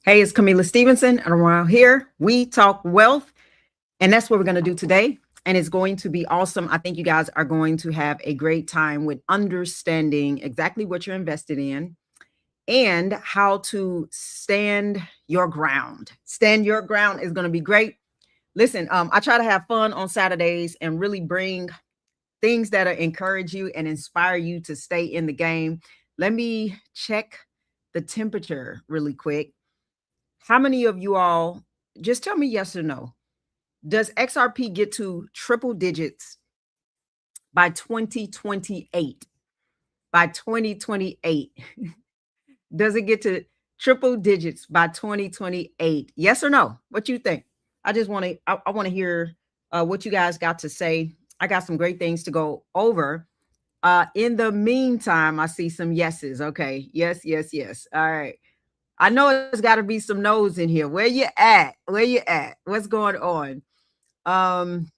Hey, it's Camila Stevenson, and around here we talk wealth, and that's what we're going to do today. And it's going to be awesome. I think you guys are going to have a great time with understanding exactly what you're invested in and how to stand your ground. Stand your ground is going to be great. Listen, I try to have fun on Saturdays and really bring things that encourage you and inspire you to stay in the game. Let me check the temperature really quick. How many of you all just tell me yes or no? Does XRP get to triple digits by 2028? By 2028. Does it get to triple digits by 2028? Yes or no? What you think? I just want to I want to hear what you guys got to say. I got some great things to go over. In the meantime, I see some yeses. Okay. Yes, yes, yes. All right. I know it's got to be some no's in here. Where you at? Where you at? What's going on? Um,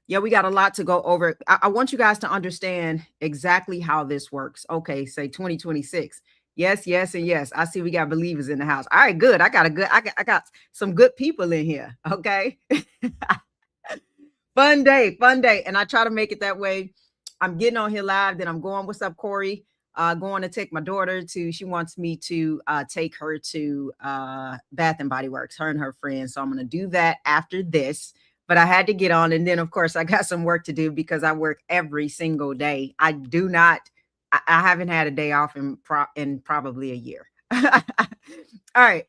yeah, we got a lot to go over. I want you guys to understand exactly how this works. Okay, say 2026. Yes, yes, and yes. I see we got believers in the house. All right, good. I got some good people in here. Okay. Fun day, fun day. And I try to make it that way. I'm getting on here live, then I'm going. What's up, Corey? Going to take my daughter to, she wants me to take her to Bath and Body Works, her and her friends. So I'm going to do that after this. But I had to get on. And then, of course, I got some work to do because I work every single day. I do not, I haven't had a day off in probably a year. All right.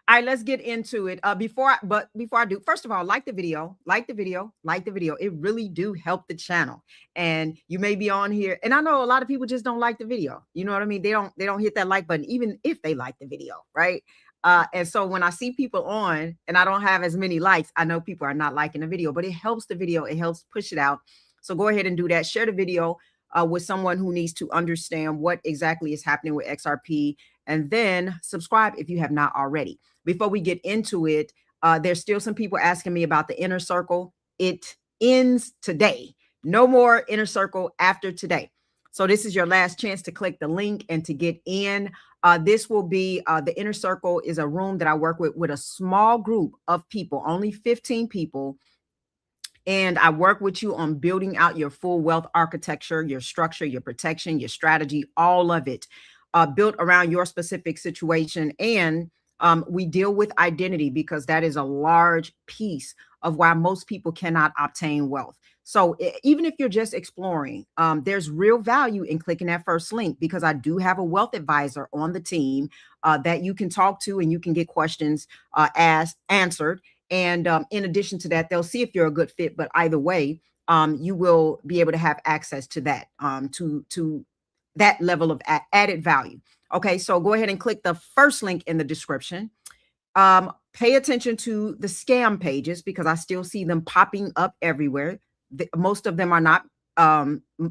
All right, let's get into it. Before I do, first of all, like the video, like the video, like the video. It really do help the channel. And you may be on here, and I know a lot of people just don't like the video. You know what I mean? They don't hit that like button, even if they like the video, right? And so when I see people on and I don't have as many likes, I know people are not liking the video, but it helps the video. It helps push it out. So go ahead and do that. Share the video with someone who needs to understand what exactly is happening with XRP, and then subscribe if you have not already. Before we get into it, there's still some people asking me about the inner circle. It ends today. No more inner circle after today. So this is your last chance to click the link and to get in. This will be the inner circle is a room that I work with a small group of people, only 15 people. And I work with you on building out your full wealth architecture, your structure, your protection, your strategy, all of it built around your specific situation. And we deal with identity because that is a large piece of why most people cannot obtain wealth. So even if you're just exploring, there's real value in clicking that first link because I do have a wealth advisor on the team that you can talk to and you can get questions answered. And in addition to that, they'll see if you're a good fit. But either way, you will be able to have access to that, to that level of added value. Okay, so go ahead and click the first link in the description. Pay attention to the scam pages because I still see them popping up everywhere. Most of them are not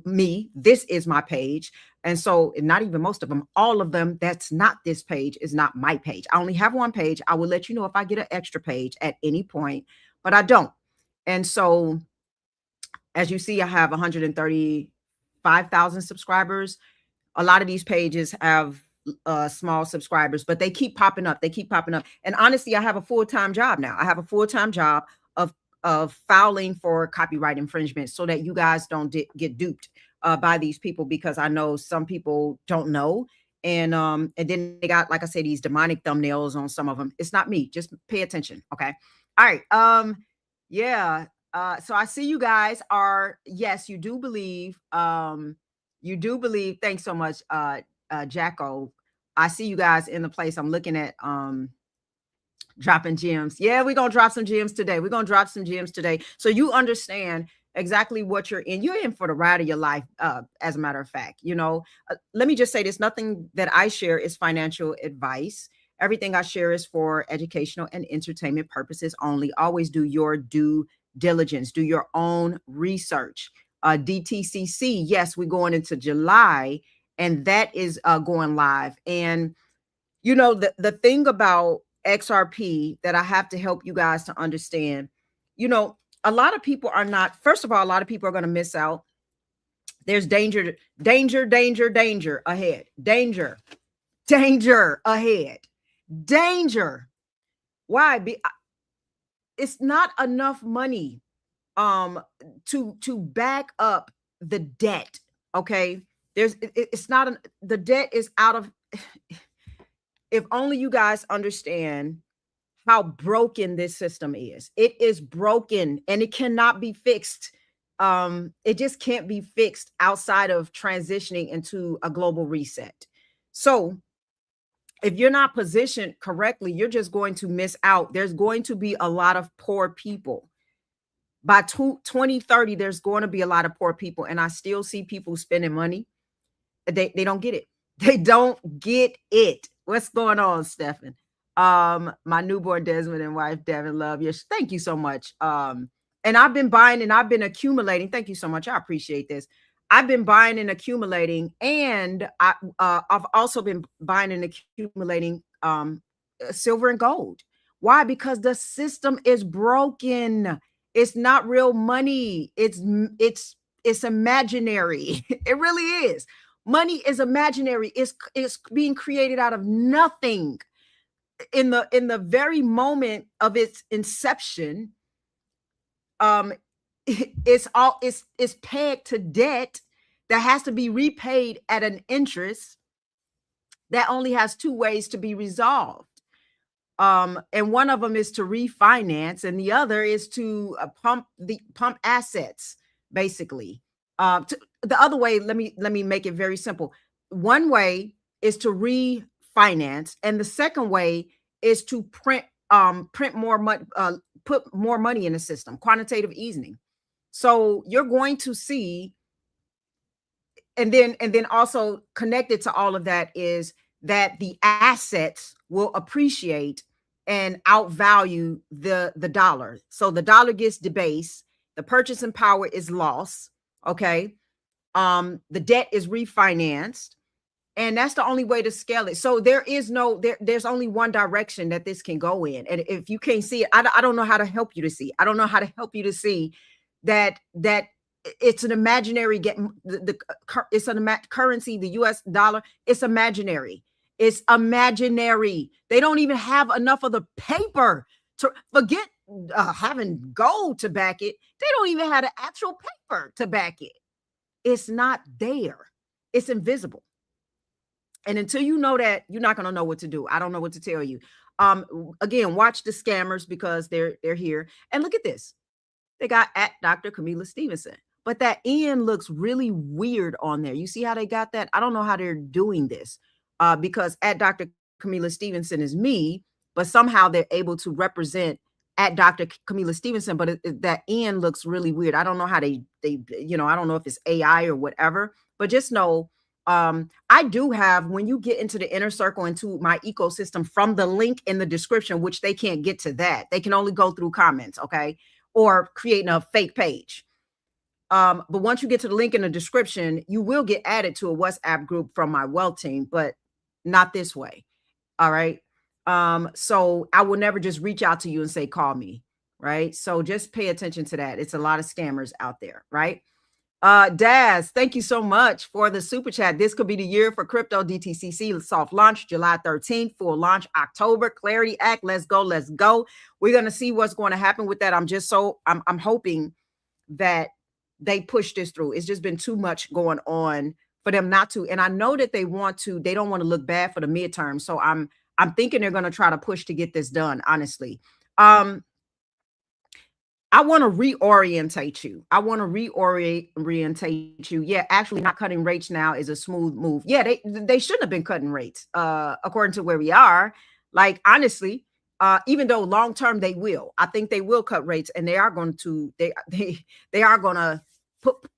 me. This is my page. And so not even most of them, all of them, that's not this page is not my page. I only have one page. I will let you know if I get an extra page at any point, but I don't. And so as you see, I have 135,000 subscribers. A lot of these pages have small subscribers, but they keep popping up. They keep popping up. And honestly, I have a full-time job now. I have a full-time job of filing for copyright infringement so that you guys don't get duped by these people, because I know some people don't know. And then they got, like I said, these demonic thumbnails on some of them. It's not me. Just pay attention. Okay. All right. Yeah. So I see you guys are, yes, you do believe, thanks so much, Jacko. I see you guys in the place. I'm looking at dropping gems. Yeah, we're gonna drop some gems today. We're gonna drop some gems today. So you understand exactly what you're in. You're in for the ride of your life, as a matter of fact. You know, let me just say this: nothing that I share is financial advice. Everything I share is for educational and entertainment purposes only. Always do your due diligence, do your own research. DTCC, yes, we're going into July, and that is going live. And you know, the thing about XRP that I have to help you guys to understand, you know, a lot of people are not, first of all, a lot of people are going to miss out. There's danger, danger, danger, danger ahead. Danger. danger ahead. Danger. Why? It's not enough money to back up the debt. Okay. It's not the debt is out of if only you guys understand how broken this system is. It is broken and it cannot be fixed. It just can't be fixed outside of transitioning into a global reset. So if you're not positioned correctly, you're just going to miss out. There's going to be a lot of poor people. By 2030, there's going to be a lot of poor people. And I still see people spending money. They don't get it. They don't get it. What's going on, Stefan? My newborn Desmond and wife, Devin, love you. Thank you so much. And I've been buying and I've been accumulating. Thank you so much. I appreciate this. I've been buying and accumulating, and I've also been buying and accumulating silver and gold. Why? Because the system is broken. It's not real money. It's imaginary. It really is. Money is imaginary. It's being created out of nothing. In the very moment of its inception, it's pegged to debt that has to be repaid at an interest that only has two ways to be resolved. And one of them is to refinance, and the other is to pump assets, basically. The other way, let me make it very simple. One way is to refinance, and the second way is to print more money, put more money in the system, quantitative easing. So you're going to see, and then also connected to all of that is that the assets will appreciate and outvalue the dollar. So the dollar gets debased, the purchasing power is lost. Okay. The debt is refinanced, and that's the only way to scale it. So there's only one direction that this can go in. And if you can't see it, I don't know how to help you to see. I don't know how to help you to see that it's an imaginary it's an currency, the US dollar. It's imaginary. It's imaginary. They don't even have enough of the paper to forget having gold to back it. They don't even have the actual paper to back it. It's not there. It's invisible. And until you know that, you're not going to know what to do. I don't know what to tell you. Again, watch the scammers because they're here. And look at this. They got at Dr. Camilla Stevenson. But that N looks really weird on there. You see how they got that? I don't know how they're doing this because at Dr. Camilla Stevenson is me, but somehow they're able to represent at Dr. Camilla Stevenson. But that N looks really weird. I don't know how they I don't know if it's AI or whatever, but just know I do have, when you get into the inner circle, into my ecosystem, from the link in the description, which they can't get to that. They can only go through comments, okay? Or creating a fake page. But once you get to the link in the description, you will get added to a WhatsApp group from my wealth team, but not this way. All right. So I will never just reach out to you and say, call me. Right. So just pay attention to that. It's a lot of scammers out there. Right. Daz, thank you so much for the super chat. This could be the year for crypto. DTCC soft launch July 13th, full launch October. Clarity Act. Let's go. Let's go. We're going to see what's going to happen with that. I'm hoping that they push this through. It's just been too much going on for them not to. And I know that they don't want to look bad for the midterm. So I'm thinking they're going to try to push to get this done, honestly. I want to reorientate you. Yeah, actually not cutting rates now is a smooth move. Yeah, they shouldn't have been cutting rates, according to where we are. Like, honestly, even though long term they will. I think they will cut rates, and they are going to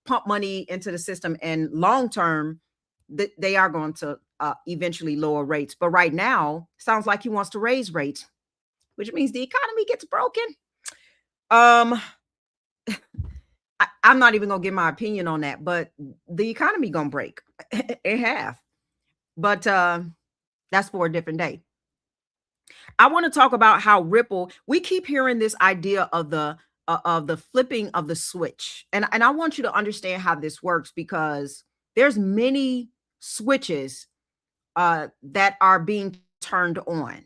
pump money into the system, and long term they are going to eventually lower rates. But right now, sounds like he wants to raise rates, which means the economy gets broken. I'm not even gonna give my opinion on that, but the economy gonna break in half. But that's for a different day. I want to talk about how Ripple. We keep hearing this idea of the flipping of the switch, and I want you to understand how this works, because there's many switches that are being turned on.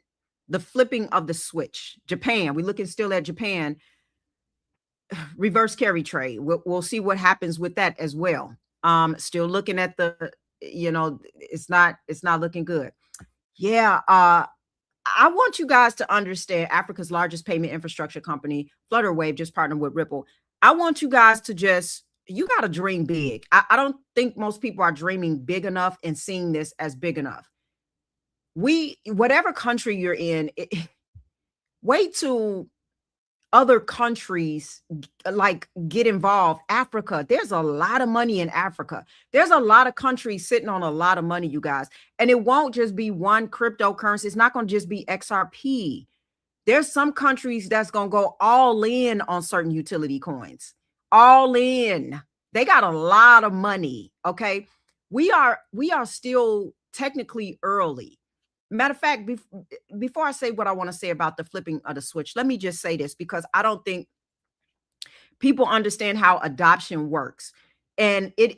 The flipping of the switch. Japan, we're looking still at Japan. Reverse carry trade. We'll see what happens with that as well. Still looking at the, it's not looking good. Yeah. I want you guys to understand Africa's largest payment infrastructure company, Flutterwave, just partnered with Ripple. I want you guys to you got to dream big. I don't think most people are dreaming big enough and seeing this as big enough. Whatever country you're in, wait till other countries like get involved. Africa, there's a lot of money in Africa. There's a lot of countries sitting on a lot of money, you guys. And it won't just be one cryptocurrency. It's not going to just be XRP. There's some countries that's going to go all in on certain utility coins. All in. They got a lot of money. Okay. We are still technically early. Matter of fact, before I say what I want to say about the flipping of the switch, let me just say this, because I don't think people understand how adoption works. And you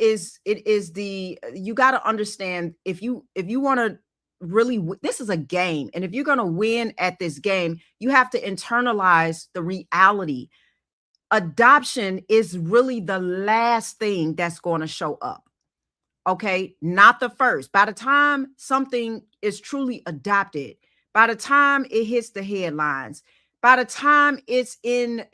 got to understand, if you want to really, this is a game. And if you're going to win at this game, you have to internalize the reality. Adoption is really the last thing that's going to show up. Okay, not the first. By the time something is truly adopted, by the time it hits the headlines, by the time it's in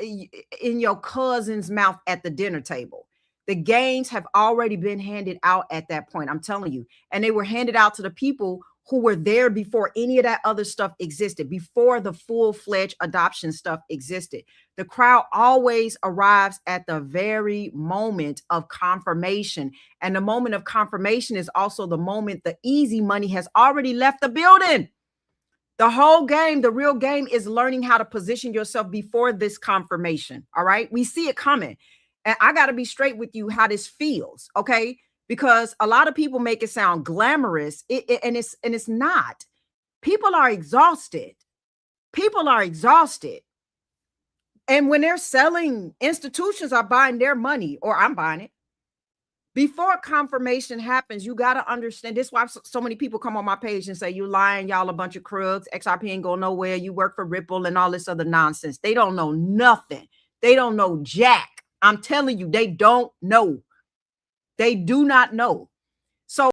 your cousin's mouth at the dinner table, the gains have already been handed out at that point. I'm telling you. And they were handed out to the people who were there before any of that other stuff existed, before the full-fledged adoption stuff existed. The crowd always arrives at the very moment of confirmation. And the moment of confirmation is also the moment the easy money has already left the building. The whole game, the real game, is learning how to position yourself before this confirmation. All right. We see it coming. And I got to be straight with you how this feels. Okay. Because a lot of people make it sound glamorous, and it's not. People are exhausted. People are exhausted. And when they're selling, institutions are buying their money, or I'm buying it. Before confirmation happens, you got to understand. This is why so many people come on my page and say, you lying, y'all a bunch of crooks. XRP ain't going nowhere. You work for Ripple and all this other nonsense. They don't know nothing. They don't know jack. I'm telling you, they don't know. They do not know.